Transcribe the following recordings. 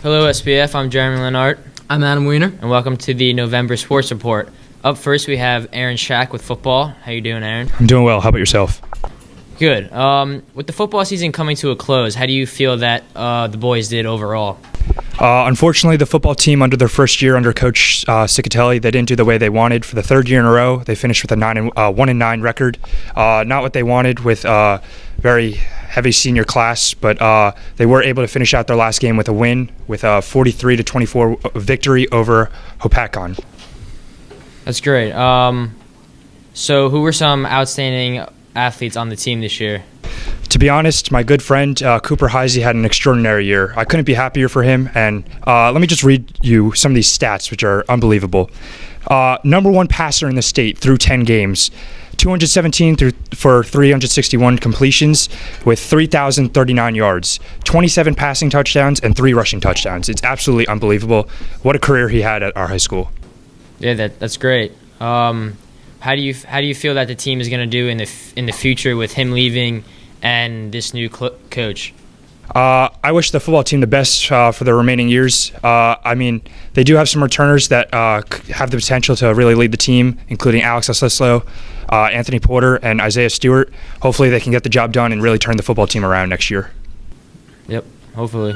Hello, SPF. I'm Jeremy Lennart. I'm Adam Wiener. And welcome to the November Sports Report. Up first, we have Aaron Shack with football. How you doing, Aaron? I'm doing well. How about yourself? Good. With the football season coming to a close, how do you feel that the boys did overall? Unfortunately, the football team, under their first year under Coach Cicatelli, they didn't do the way they wanted. For the third year in a row, they finished with a 1-9 record. Not what they wanted with a very heavy senior class, but they were able to finish out their last game with a win, with a 43-24 victory over Hopatcon. That's great. So who were some outstanding athletes on the team this year? To be honest, my good friend Cooper Heisey had an extraordinary year. I couldn't be happier for him, and let me just read you some of these stats, which are unbelievable. Number one passer in the state through 10 games, 217 for 361 completions with 3,039 yards, 27 passing touchdowns, and 3 rushing touchdowns. It's absolutely unbelievable. What a career he had at our high school. Yeah, that's great. How do you feel that the team is going to do in the future with him leaving and this new coach? I wish the football team the best for the remaining years. I mean, they do have some returners that have the potential to really lead the team, including Alex Oslislo, Anthony Porter, and Isaiah Stewart. Hopefully they can get the job done and really turn the football team around next year. Yep, hopefully.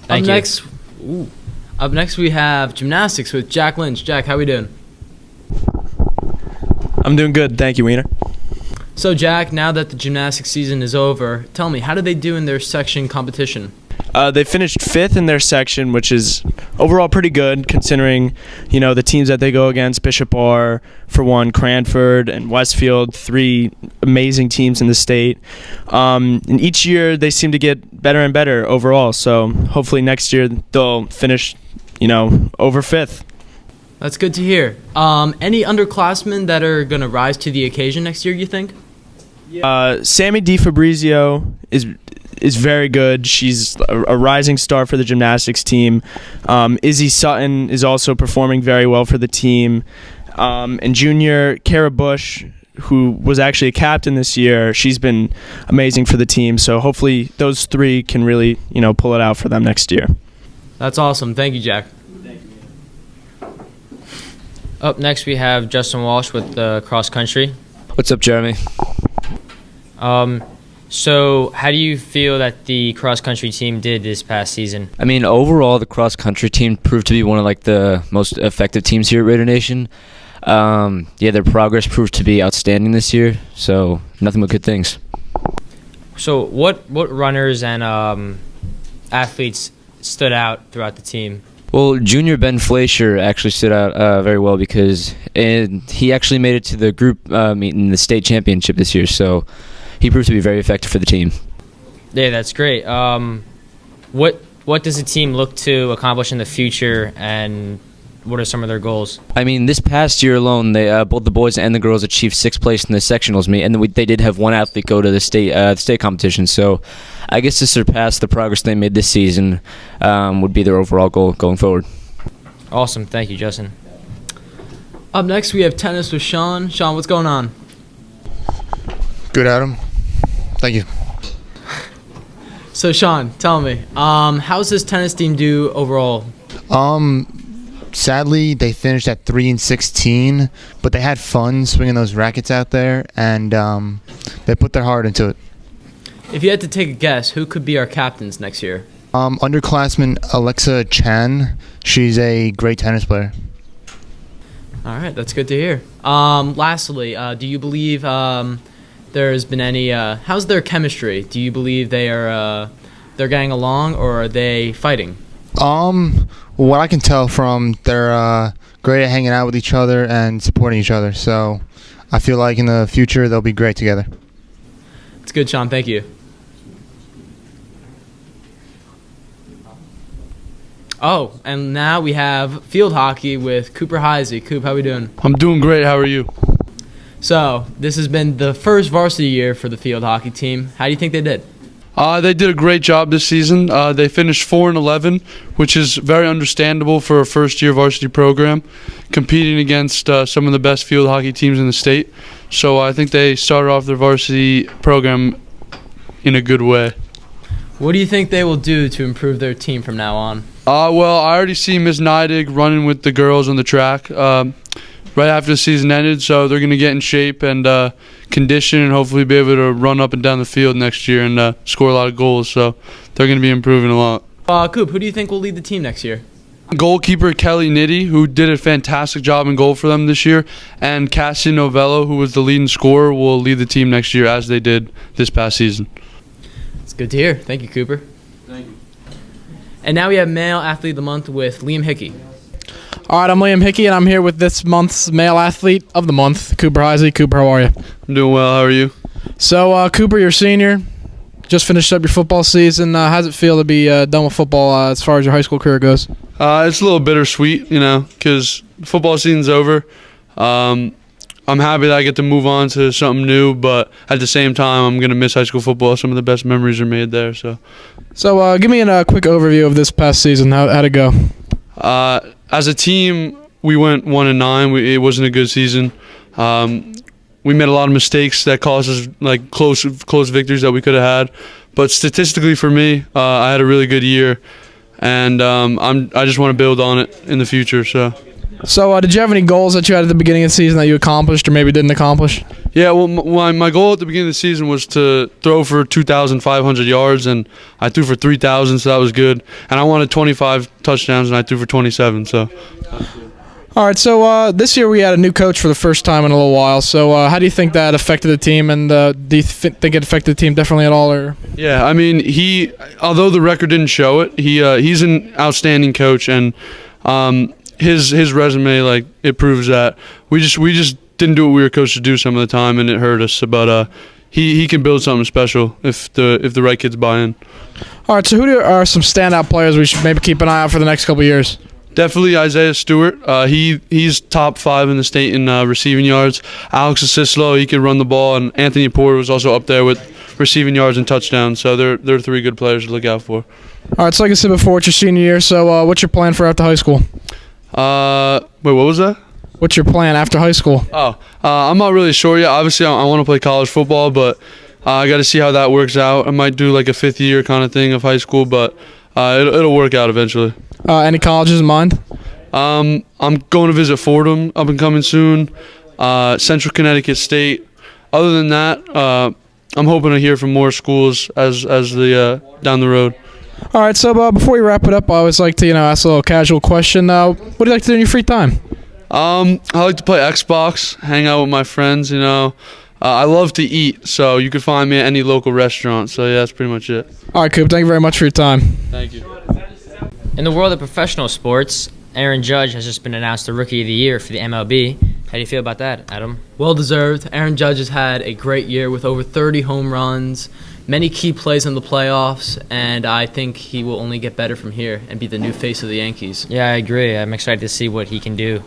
Thank you. Up next we have gymnastics with Jack Lynch. Jack, how we doing? I'm doing good. Thank you, Wiener. So, Jack, now that the gymnastics season is over, tell me, how did they do in their section competition? They finished 5th in their section, which is overall pretty good considering, the teams that they go against. Bishop R, for one, Cranford, and Westfield, 3 amazing teams in the state. And each year they seem to get better and better overall. So hopefully next year they'll finish, over 5th. That's good to hear. Any underclassmen that are going to rise to the occasion next year, you think? Sammy DiFabrizio is very good. She's a rising star for the gymnastics team. Izzy Sutton is also performing very well for the team. And junior Kara Bush, who was actually a captain this year, she's been amazing for the team. So hopefully those 3 can really, pull it out for them next year. That's awesome. Thank you, Jack. Up next, we have Justin Walsh with cross country. What's up, Jeremy? So how do you feel that the cross country team did this past season? I mean, overall, the cross country team proved to be one of the most effective teams here at Raider Nation. Their progress proved to be outstanding this year. So nothing but good things. So what runners and athletes stood out throughout the team? Well, junior Ben Fleischer actually stood out very well because he actually made it to the group meet in the state championship this year, so he proved to be very effective for the team. Yeah, that's great. What does the team look to accomplish in the future, and what are some of their goals? I mean, this past year alone, they both the boys and the girls achieved 6th place in the sectionals meet, and they did have one athlete go to the state competition. So I guess to surpass the progress they made this season would be their overall goal going forward. Awesome. Thank you, Justin. Up next, we have tennis with Sean. Sean, what's going on? Good, Adam. Thank you. So, Sean, tell me, how's this tennis team do overall? Sadly, they finished at 3-16, but they had fun swinging those rackets out there, and they put their heart into it. If you had to take a guess, who could be our captains next year? Underclassman Alexa Chan. She's a great tennis player. All right, that's good to hear. Lastly, do you believe there's been any? How's their chemistry? Do you believe they're getting along, or are they fighting? What I can tell from they're great at hanging out with each other and supporting each other. So I feel like in the future they'll be great together. It's good, Sean. Thank you. Oh, and now we have field hockey with Cooper Heisey. Coop, how we doing? I'm doing great. How are you? So this has been the first varsity year for the field hockey team. How do you think they did? They did a great job this season. They finished 4-11, which is very understandable for a first-year varsity program, competing against some of the best field hockey teams in the state. So I think they started off their varsity program in a good way. What do you think they will do to improve their team from now on? Well, I already see Miss Neidig running with the girls on the track right after the season ended, so they're going to get in shape and condition and hopefully be able to run up and down the field next year and score a lot of goals, so they're going to be improving a lot. Coop, who do you think will lead the team next year? Goalkeeper Kelly Nitty, who did a fantastic job in goal for them this year, and Cassie Novello, who was the leading scorer, will lead the team next year as they did this past season. It's good to hear. Thank you, Cooper. Thank you. And now we have Male Athlete of the Month with Liam Hickey. All right, I'm Liam Hickey, and I'm here with this month's Male Athlete of the Month, Cooper Heisey. Cooper, how are you? I'm doing well. How are you? So, Cooper, you're a senior. Just finished up your football season. How does it feel to be done with football as far as your high school career goes? It's a little bittersweet, because football season's over. I'm happy that I get to move on to something new, but at the same time, I'm going to miss high school football. Some of the best memories are made there. So give me a quick overview of this past season. How'd it go? As a team, we went 1-9. It wasn't a good season. We made a lot of mistakes that caused us close victories that we could have had. But statistically for me, I had a really good year, and I just want to build on it in the future. So did you have any goals that you had at the beginning of the season that you accomplished or maybe didn't accomplish? Yeah, well, my goal at the beginning of the season was to throw for 2,500 yards, and I threw for 3,000, so that was good. And I wanted 25 touchdowns, and I threw for 27. So. All right, so this year we had a new coach for the first time in a little while. So how do you think that affected the team, and do you think it affected the team differently at all? Or? Yeah, I mean, although the record didn't show it, he's an outstanding coach, and his resume, it proves that. We just didn't do what we were coached to do some of the time, and it hurt us. But he can build something special if the right kids buy in. All right, so who are some standout players we should maybe keep an eye out for the next couple of years? Definitely Isaiah Stewart. He's top 5 in the state in receiving yards. Alex Asislo, he can run the ball, and Anthony Porter was also up there with receiving yards and touchdowns. So they're 3 good players to look out for. All right, so like I said before, it's your senior year. So what's your plan for after high school? Wait, what was that? What's your plan after high school? I'm not really sure yet. Obviously, I want to play college football, but I got to see how that works out. I might do a 5th year kind of thing of high school, but it'll work out eventually. Any colleges in mind? I'm going to visit Fordham up and coming soon, Central Connecticut State. Other than that, I'm hoping to hear from more schools as the down the road. All right, so before we wrap it up, I always like to ask a little casual question. What do you like to do in your free time? I like to play Xbox, hang out with my friends. I love to eat, so you can find me at any local restaurant. So yeah, that's pretty much it. All right, Coop. Thank you very much for your time. Thank you. In the world of professional sports, Aaron Judge has just been announced the Rookie of the Year for the MLB. How do you feel about that, Adam? Well deserved. Aaron Judge has had a great year with over 30 home runs, many key plays in the playoffs, and I think he will only get better from here and be the new face of the Yankees. Yeah, I agree. I'm excited to see what he can do.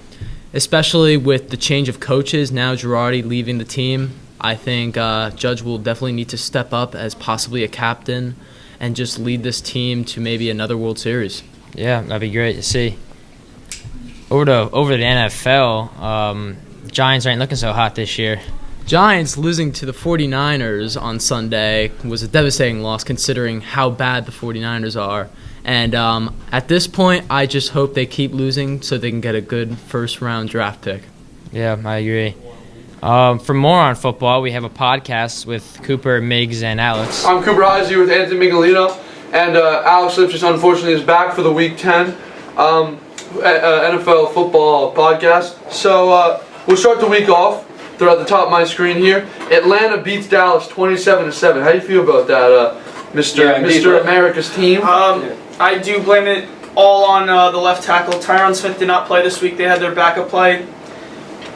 Especially with the change of coaches, now Girardi leaving the team, I think Judge will definitely need to step up as possibly a captain and just lead this team to maybe another World Series. Yeah, that'd be great to see. Over to the NFL, Giants aren't looking so hot this year. Giants losing to the 49ers on Sunday was a devastating loss considering how bad the 49ers are. And at this point, I just hope they keep losing so they can get a good first-round draft pick. Yeah, I agree. For more on football, we have a podcast with Cooper, Miggs, and Alex. I'm Cooper Heisey with Anthony Miguelino, and Alex Lipschitz, unfortunately, is back for the Week 10 NFL football podcast. So we'll start the week off. They're at the top of my screen here. Atlanta beats Dallas 27-7. How do you feel about that, Mr. America's team? I do blame it all on the left tackle. Tyron Smith did not play this week. They had their backup play.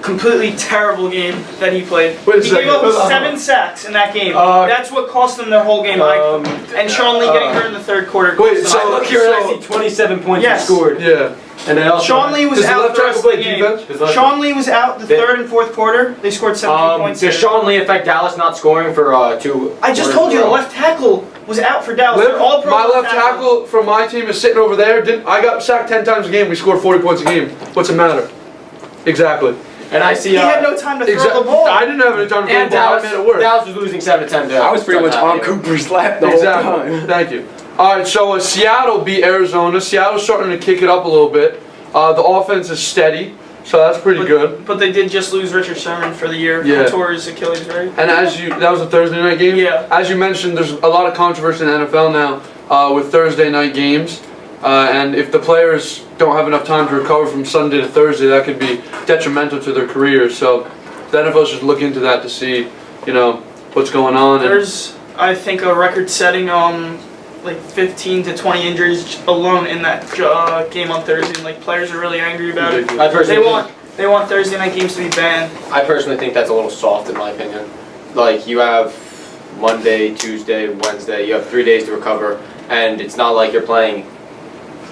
Completely terrible game that he played. He gave up 7 sacks in that game. That's what cost them their whole game. And Sean Lee getting hurt in the third quarter. Wait, so I look here and I see 27 points scored. Yeah. And then also, Sean Lee was out the rest of the game. Sean Lee was out the third and fourth quarter. They scored 17 points. Does Sean Lee affect Dallas not scoring for 2? I just told you the left tackle was out for Dallas. My left tackle from my team is sitting over there. I got sacked 10 times a game. We scored 40 points a game. What's the matter? Exactly. And I see He had no time to throw the ball. I didn't have any time to throw and the ball. I made it work. Dallas was losing 7-10. I was pretty much on Cooper's lap the whole time. Thank you. All right, so Seattle beat Arizona. Seattle's starting to kick it up a little bit. The offense is steady, so that's pretty good. But they did just lose Richard Sherman for the year. Yeah. Tore his Achilles, right? And that was a Thursday night game? Yeah. As you mentioned, there's a lot of controversy in the NFL now with Thursday night games. And if the players don't have enough time to recover from Sunday to Thursday, that could be detrimental to their careers. So the NFL should look into that to see, what's going on. There's, I think, a record-setting like 15 to 20 injuries alone in that game on Thursday. And, like, players are really angry about it. They want Thursday night games to be banned. I personally think that's a little soft in my opinion. Like, you have Monday, Tuesday, Wednesday, you have 3 days to recover, and it's not like you're playing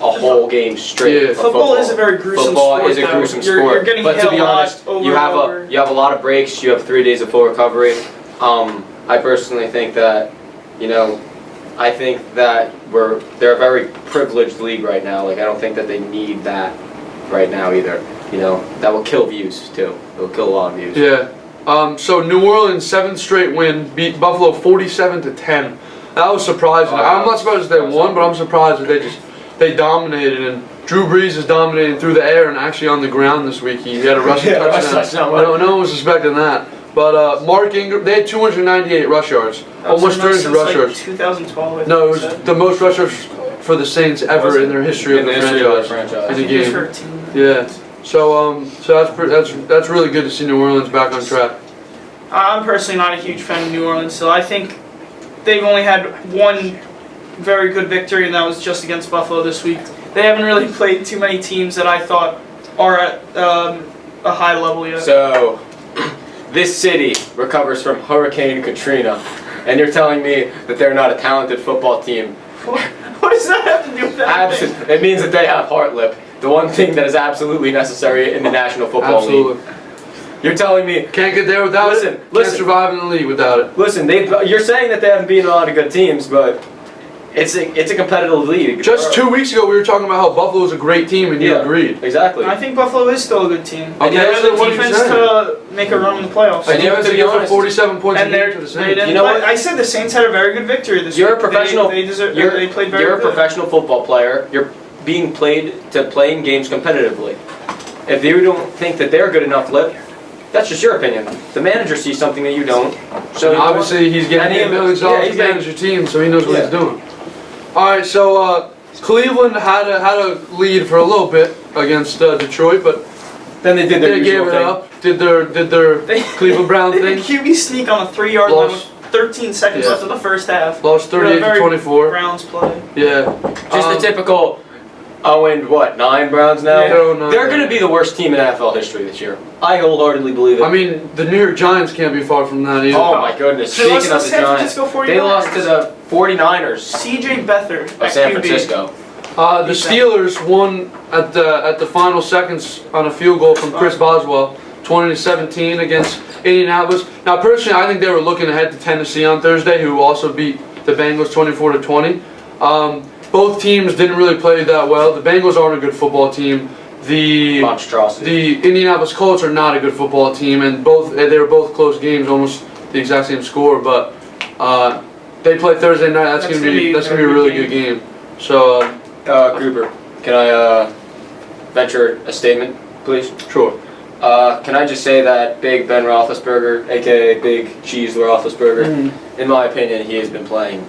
a whole game straight. Yeah. of Football is a very gruesome football sport. is a gruesome You're sport. getting But hit to be a lot honest, over you and have over. a lot of breaks. You have 3 days of full recovery. I personally think that, I think that they're a very privileged league right now. Like, I don't think that they need that right now either. That will kill views too. It will kill a lot of views. Yeah. So New Orleans 7th straight win, beat Buffalo 47-10. That was surprising. I'm not surprised that they won, but I'm surprised that they dominated. And Drew Brees is dominating through the air and actually on the ground this week. He had a rushing touchdown. No one was expecting that. But Mark Ingram, they had 298 rush yards, almost 300 rush yards. 2012. No, it was the most rush yards for the Saints ever in their history of the franchise. In the game. Yeah. So that's really good to see New Orleans back on track. I'm personally not a huge fan of New Orleans, so I think they've only had one very good victory, and that was just against Buffalo this week. They haven't really played too many teams that I thought are at a high level yet. So, this city recovers from Hurricane Katrina, and you're telling me that they're not a talented football team. What does that have to do with that? It means that they have heart lip. The one thing that is absolutely necessary in the National Football League. You're telling me can't get there without it. Can't survive in the league without it. Listen, you're saying that they haven't beaten a lot of good teams, but it's a competitive league. Just 2 weeks ago, we were talking about how Buffalo is a great team, and you agreed. Exactly. I think Buffalo is still a good team. Okay, they have the defense to make a run in the playoffs. And you have to give them 47 points a game to the Saints. I said the Saints had a very good victory this week. You're a professional. They played very good. You're a professional football player. You're being playing games competitively. If you don't think that they're good enough, that's just your opinion. The manager sees something that you don't. So obviously he's getting $8 million to manage your team, so he knows what he's doing. All right, so Cleveland had a lead for a little bit against Detroit, but then they did their usual thing. Up. Did their Cleveland Brown thing. They did QB sneak on a 3-yard line with 13 seconds left of the first half. Lost 38-24. Browns play. Yeah. Just the typical 0-9 Browns now. Yeah. They're going to be the worst team in NFL history this year. I wholeheartedly believe it. I mean, the New York Giants can't be far from that either. Oh my goodness. Speaking of the Giants, they lost to the 49ers. C.J. Beathard of San Francisco. The Steelers won at the final seconds on a field goal from Chris Boswell, 20-17 against Indianapolis. Now, personally, I think they were looking ahead to Tennessee on Thursday, who also beat the Bengals 24-20. Both teams didn't really play that well. The Bengals aren't a good football team. The Indianapolis Colts are not a good football team, and they were both close games, almost the exact same score. But they play Thursday night. That's gonna be a really good game. So, Gruber, can I venture a statement, please? Sure. Can I just say that Big Ben Roethlisberger, aka Big Cheese Roethlisberger, in my opinion, he has been playing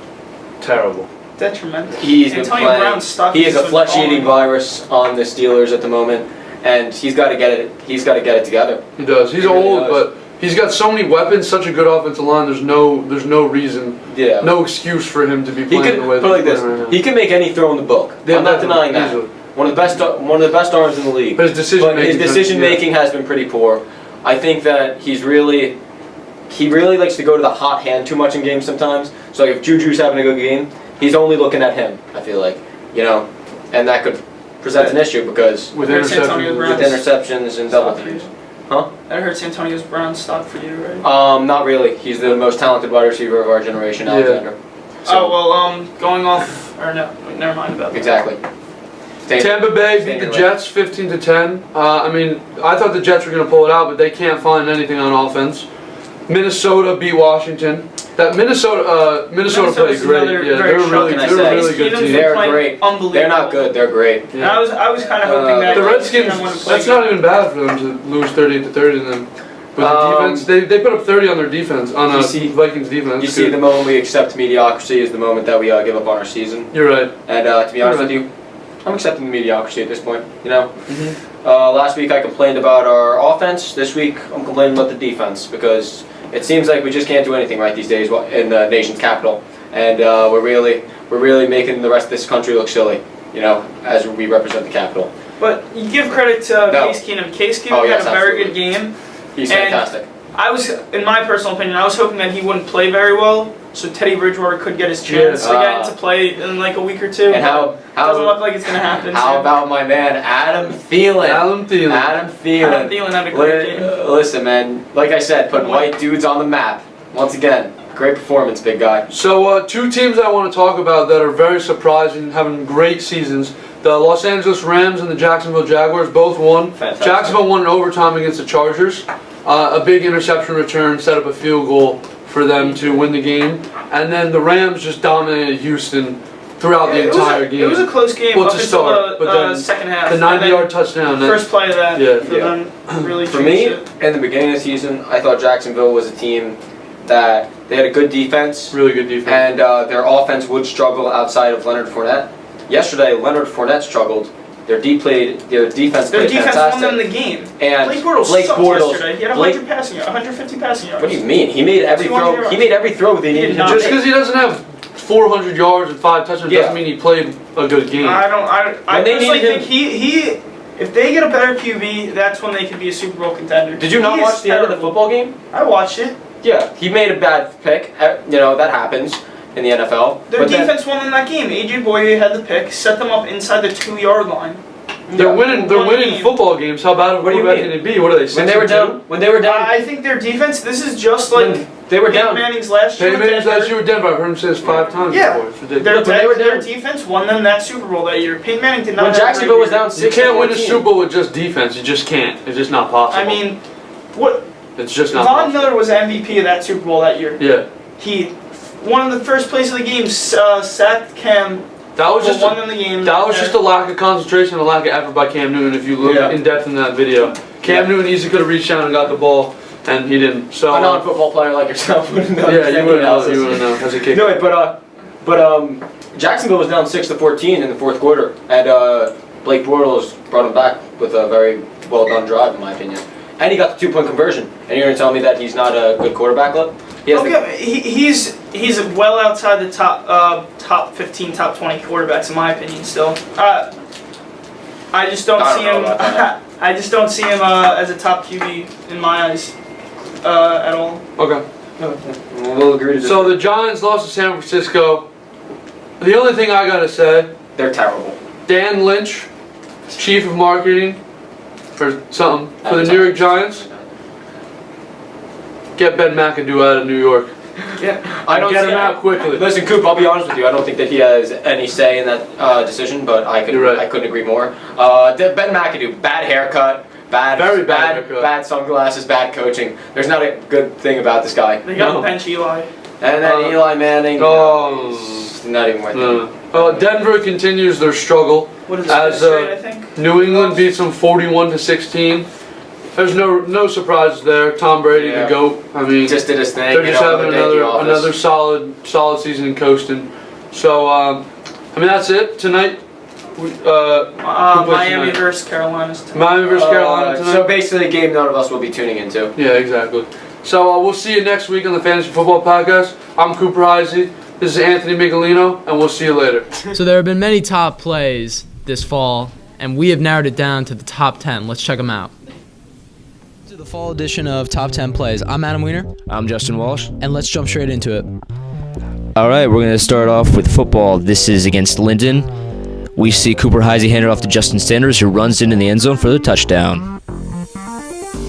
terrible. Detrimental. He is a flesh-eating virus on the Steelers at the moment, and he's got to get it. He's got to get it together. He does. He's old, but he's got so many weapons. Such a good offensive line. There's no reason, no excuse for him to be playing the way that he's playing right now. He can make any throw in the book. I'm not denying that. Easily. One of the best arms in the league. But his decision making has been pretty poor. I think that he really likes to go to the hot hand too much in games sometimes. So if Juju's having a good game, he's only looking at him, I feel like, and that could present an issue because with interceptions and double teams. Huh? That hurts Antonio Brown's stock for you, right? Not really. He's the most talented wide receiver of our generation, Alexander. So. Going off, or no, never mind about that. Exactly. Tampa Bay beat the Jets 15-10. I mean, I thought the Jets were going to pull it out, but they can't find anything on offense. Minnesota beat Washington. That Minnesota played great. Yeah, they're a really good team. They're great. They're not good. They're great. Yeah. I was kind of hoping that the Redskins. That's not even bad for them to lose 30-30 to them. With the defense, they put up 30 on their defense on Vikings defense. You see, the moment we accept mediocrity is the moment that we give up on our season. You're right. And to be honest with you, I'm accepting the mediocrity at this point. You know, last week I complained about our offense. This week I'm complaining about the defense because it seems like we just can't do anything right these days in the nation's capital, and we're really making the rest of this country look silly. You know, as we represent the capital. But you give credit to Case Keenum. Case Keenum had a very good game. He's fantastic. I was, in my personal opinion, I was hoping that he wouldn't play very well, so Teddy Bridgewater could get his chance to get into play in like a week or two. And how doesn't look like it's going to happen. How about my man Adam Thielen? Adam Thielen had a great game. Listen, man, like I said, putting white dudes on the map. Once again, great performance, big guy. So two teams I want to talk about that are very surprising, having great seasons. The Los Angeles Rams and the Jacksonville Jaguars both won. Fantastic. Jacksonville won in overtime against the Chargers. A big interception return set up a field goal for them to win the game. And then the Rams just dominated Houston throughout the entire game. It was a close game up until the second half. The 90-yard touchdown. First play of that for them really For me, changed it. in the beginning of the season, I thought Jacksonville was a team that they had a good defense. Really good defense. And their offense would struggle outside of Leonard Fournette. Yesterday, Leonard Fournette struggled. Their defense played fantastic. Won them the game. And Blake Bortles yesterday. He had 150 passing yards. What do you mean? He made every throw. He made every throw they needed to make. Just because he doesn't have 400 yards and 5 touchdowns doesn't mean he played a good game. I personally think he if they get a better QB, that's when they could be a Super Bowl contender. Did you not watch the end of the football game? I watched it. Yeah, he made a bad pick. You know, that happens in the NFL. Their defense won in that game. A.J. Boye had the pick, set them up inside the 2-yard line. They're winning football games. How bad of a quarterback can it be? What are they? When they were down. I think their defense. This is just like they were down. Peyton Manning's last year. Peyton Manning's last year with Denver. I've heard him say this 5 times before. It's ridiculous. Their defense won them that Super Bowl that year. Peyton Manning did not. When Jacksonville was down 6-14. You can't win a Super Bowl with just defense. You just can't. It's just not possible. I mean, what? It's just not Von possible. Miller was MVP of that Super Bowl that year. Yeah. He won the first place of the game. Sacked Cam. That was just won them the game. That was just a lack of concentration, a lack of effort by Cam Newton. If you look in depth in that video, Cam Newton easily could have reached down and got the ball, and he didn't. So a non-football player like yourself wouldn't know. Yeah, you wouldn't know. You wouldn't know as a kicker. No, but Jacksonville was down 6-14 in the fourth quarter, and Blake Bortles brought him back with a very well done drive, in my opinion. And he got the 2-point conversion. And you're gonna tell me that he's not a good quarterback? Look, he's well outside the top 15, top 20 quarterbacks in my opinion. Still, I just don't see him. I just don't see him as a top QB in my eyes at all. Okay. We'll agree to disagree. So the Giants lost to San Francisco. The only thing I gotta say, they're terrible. Dan Lynch, chief of marketing for the New York Giants. Get Ben McAdoo out of New York. Yeah, I don't get see him out quickly. Listen, Coop, I'll be honest with you. I don't think that he has any say in that decision, but I couldn't agree more. Ben McAdoo, bad haircut, very bad haircut. Bad sunglasses, bad coaching. There's not a good thing about this guy. They got to bench Eli. And then Eli Manning. He's not even worth it. Denver continues their struggle. What is that? I think New England beats them 41-16. There's no surprises there. Tom Brady, the GOAT. I mean, just did his thing. They're just having another solid season in coasting. So I mean that's it tonight. Miami versus Carolina tonight. Miami versus Carolina tonight. So basically, a game none of us will be tuning into. Yeah, exactly. So we'll see you next week on the Fantasy Football Podcast. I'm Cooper Heisey. This is Anthony Michelino, and we'll see you later. So there have been many top plays this fall, and we have narrowed it down to the top 10. Let's check them out. To the fall edition of Top 10 Plays. I'm Adam Weiner. I'm Justin Walsh. And let's jump straight into it. All right, we're going to start off with football. This is against Linden. We see Cooper Heisey hand it off to Justin Sanders, who runs into the end zone for the touchdown.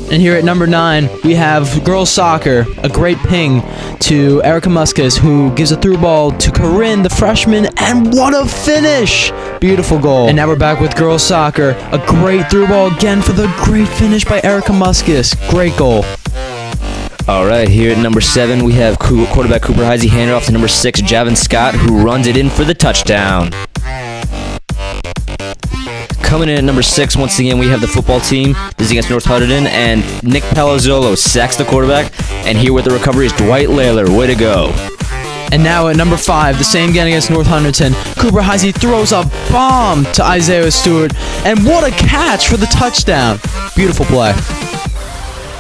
And here at number 9, we have girls soccer. A great ping to Erica Muscus, who gives a through ball to Corinne, the freshman, and what a finish! Beautiful goal. And now we're back with girls soccer. A great through ball again for the great finish by Erica Muscus. Great goal. All right, here at number 7, we have quarterback Cooper Heisey handed off to number 6, Javin Scott, who runs it in for the touchdown. Coming in at number 6, once again, we have the football team. This is against North Hunterdon, and Nick Palazzolo sacks the quarterback. And here with the recovery is Dwight Layler. Way to go. And now at number 5, the same game against North Hunterdon, Cooper Heisey throws a bomb to Isaiah Stewart. And what a catch for the touchdown. Beautiful play.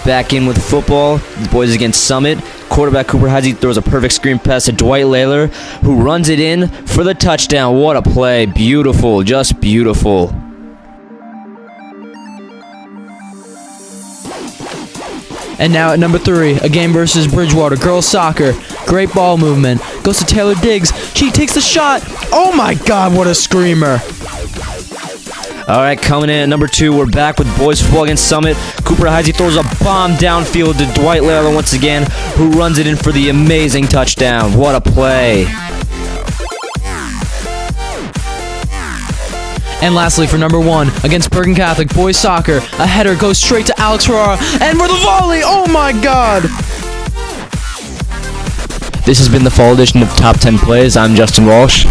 Back in with football, the boys against Summit. Quarterback Cooper Heisey throws a perfect screen pass to Dwight Layler, who runs it in for the touchdown. What a play. Beautiful. Just beautiful. And now at number 3, a game versus Bridgewater. Girls soccer. Great ball movement. Goes to Taylor Diggs. She takes the shot. Oh my God, what a screamer. All right, coming in at number 2, we're back with boys football against Summit. Cooper Heisey throws a bomb downfield to Dwight Layler once again, who runs it in for the amazing touchdown. What a play. And lastly, for number 1, against Bergen Catholic, boys soccer, a header goes straight to Alex Ferrara, and for the volley, oh my God! This has been the fall edition of Top 10 Plays. I'm Justin Walsh.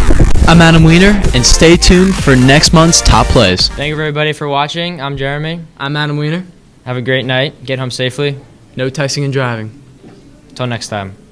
I'm Adam Weiner, and stay tuned for next month's Top Plays. Thank you, everybody, for watching. I'm Jeremy. I'm Adam Weiner. Have a great night. Get home safely. No texting and driving. Until next time.